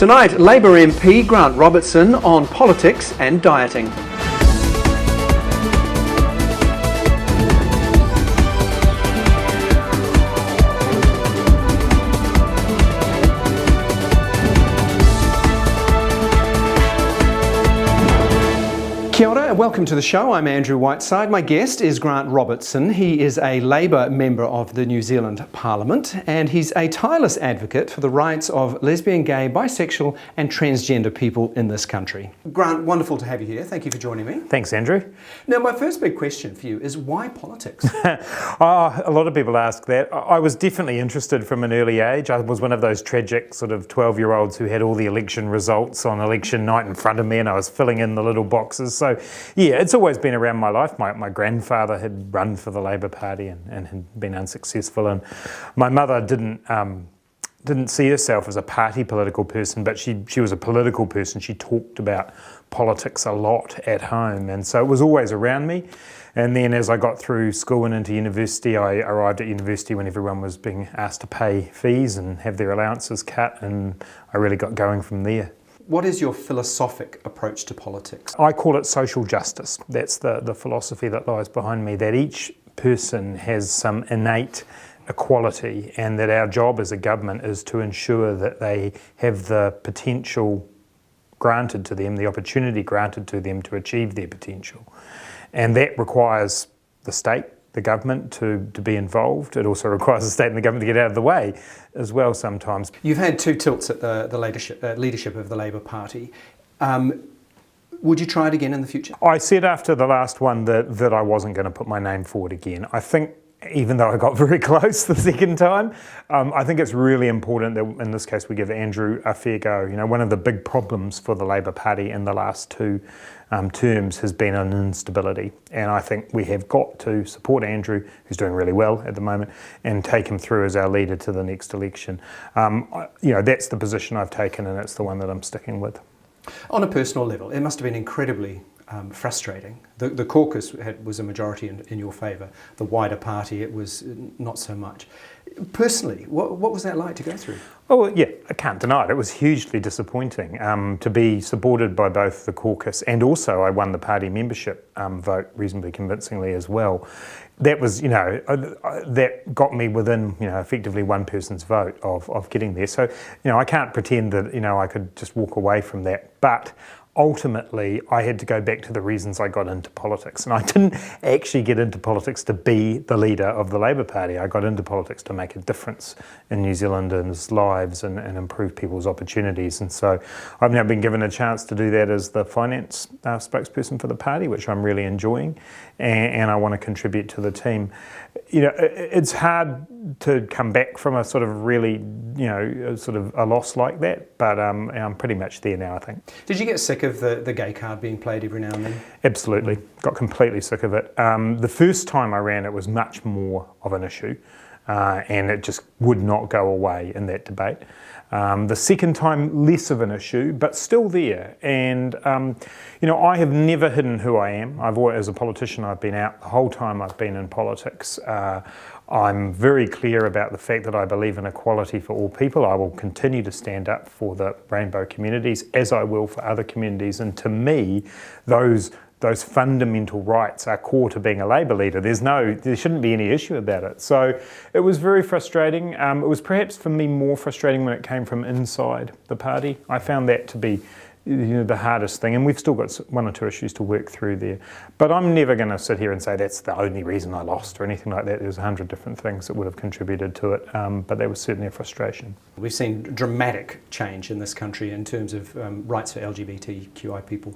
Tonight, Labour MP Grant Robertson on politics and dieting. Kia ora and welcome to the show. I'm Andrew Whiteside. My guest is Grant Robertson. He is a Labour member of the New Zealand Parliament and he's a tireless advocate for the rights of lesbian, gay, bisexual and transgender people in this country. Grant, wonderful to have you here. Thank you for joining me. Thanks, Andrew. Now, my first big question for you is why politics? A lot of people ask that. I was definitely interested from an early age. I was one of those tragic sort of 12-year-olds who had all the election results on election night in front of me and I was filling in the little boxes. So yeah, it's always been around my life. My grandfather had run for the Labour Party and had been unsuccessful, and my mother didn't see herself as a party political person, but she was a political person. She talked about politics a lot at home, and so it was always around me. And then as I got through school and into university, I arrived at university when everyone was being asked to pay fees and have their allowances cut, and I really got going from there. What is your philosophic approach to politics? I call it social justice. That's the philosophy that lies behind me, that each person has some innate equality and that our job as a government is to ensure that they have the potential granted to them, the opportunity granted to them to achieve their potential. And that requires the state, the government to be involved. It also requires the state and the government to get out of the way as well sometimes. You've had two tilts at the leadership of the Labour Party. Would you try it again in the future? I said after the last one that I wasn't going to put my name forward again. I think even though I got very close the second time, I think it's really important that in this case we give Andrew a fair go. You know, one of the big problems for the Labour Party in the last two terms has been an instability, and I think we have got to support Andrew, who's doing really well at the moment, and take him through as our leader to the next election. That's the position I've taken, and it's the one that I'm sticking with. On a personal level, it must have been incredibly frustrating. The caucus was a majority in your favour. The wider party, it was not so much. Personally, what was that like to go through? Oh, yeah, I can't deny it. It was hugely disappointing to be supported by both the caucus and also I won the party membership vote reasonably convincingly as well. That was, that got me within, effectively one person's vote of getting there. So, I can't pretend that, I could just walk away from that. But ultimately, I had to go back to the reasons I got into politics. And I didn't actually get into politics to be the leader of the Labour Party. I got into politics to make a difference in New Zealanders' lives and improve people's opportunities. And so I've now been given a chance to do that as the finance spokesperson for the party, which I'm really enjoying. And I want to contribute to the team. It's hard to come back from a sort of really, sort of a loss like that, but I'm pretty much there now, I think. Did you get sick of the gay card being played every now and then? Absolutely. Got completely sick of it. The first time I ran, it was much more of an issue, and it just would not go away in that debate. The second time, less of an issue, but still there. And, I have never hidden who I am. As a politician, I've been out the whole time I've been in politics. I'm very clear about the fact that I believe in equality for all people. I will continue to stand up for the rainbow communities, as I will for other communities. And to me, those fundamental rights are core to being a Labour leader. There shouldn't be any issue about it. So it was very frustrating. It was perhaps for me more frustrating when it came from inside the party. I found that to be the hardest thing, and we've still got one or two issues to work through there. But I'm never going to sit here and say that's the only reason I lost or anything like that. There's 100 different things that would have contributed to it, but there was certainly a frustration. We've seen dramatic change in this country in terms of rights for LGBTQI people.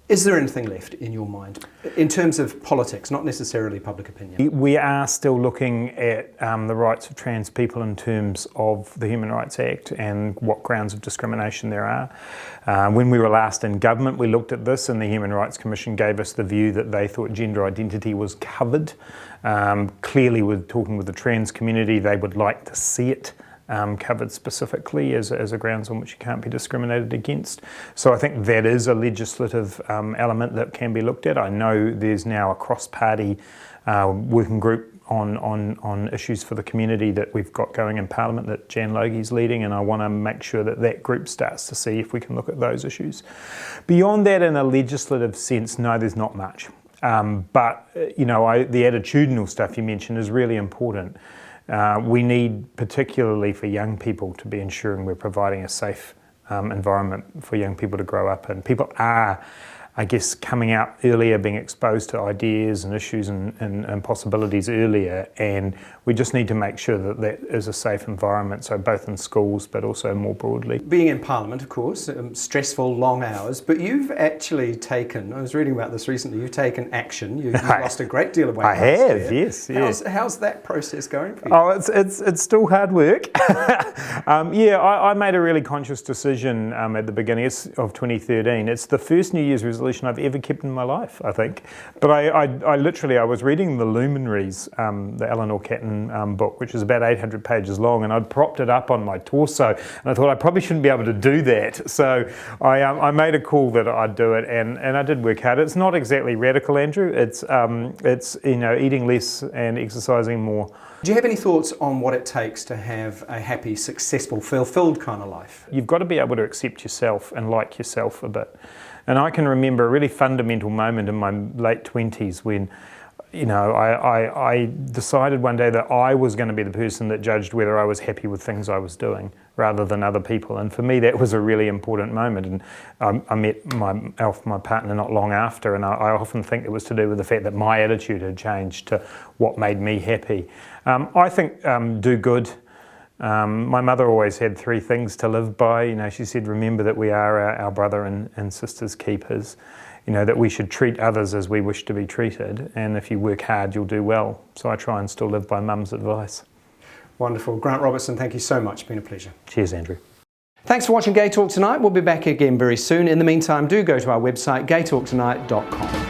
Is there anything left in your mind in terms of politics, not necessarily public opinion? We are still looking at the rights of trans people in terms of the Human Rights Act and what grounds of discrimination there are. When we were last in government, we looked at this and the Human Rights Commission gave us the view that they thought gender identity was covered. Clearly, with talking with the trans community, they would like to see it covered specifically as a grounds on which you can't be discriminated against. So I think that is a legislative element that can be looked at. I know there's now a cross-party working group on issues for the community that we've got going in Parliament that Jan Logie's leading, and I want to make sure that that group starts to see if we can look at those issues. Beyond that, in a legislative sense, no, there's not much. But the attitudinal stuff you mentioned is really important. We need, particularly for young people, to be ensuring we're providing a safe environment for young people to grow up in. People are, I guess, coming out earlier, being exposed to ideas and issues and possibilities earlier, and we just need to make sure that that is a safe environment, so both in schools but also more broadly. Being in Parliament, of course, stressful, long hours, but you've actually taken, I was reading about this recently, you've taken action, you've lost a great deal of weight. I have, yes. How's that process going for you? Oh, it's still hard work. I made a really conscious decision at the beginning of 2013. It's the first New Year's resolution I've ever kept in my life, I think. But I was reading The Luminaries, the Eleanor Catton book, which is about 800 pages long, and I'd propped it up on my torso, and I thought I probably shouldn't be able to do that. So I made a call that I'd do it, and I did work hard. It's not exactly radical, Andrew. It's eating less and exercising more. Do you have any thoughts on what it takes to have a happy, successful, fulfilled kind of life? You've got to be able to accept yourself and like yourself a bit. And I can remember a really fundamental moment in my late 20s when, I decided one day that I was going to be the person that judged whether I was happy with things I was doing rather than other people. And for me, that was a really important moment. And I met my partner not long after, and I often think it was to do with the fact that my attitude had changed to what made me happy. I think do good. My mother always had 3 things to live by. She said, remember that we are our brother and sister's keepers. That we should treat others as we wish to be treated. And if you work hard, you'll do well. So I try and still live by Mum's advice. Wonderful. Grant Robertson, thank you so much. It's been a pleasure. Cheers, Andrew. Thanks for watching Gay Talk Tonight. We'll be back again very soon. In the meantime, do go to our website, gaytalktonight.com.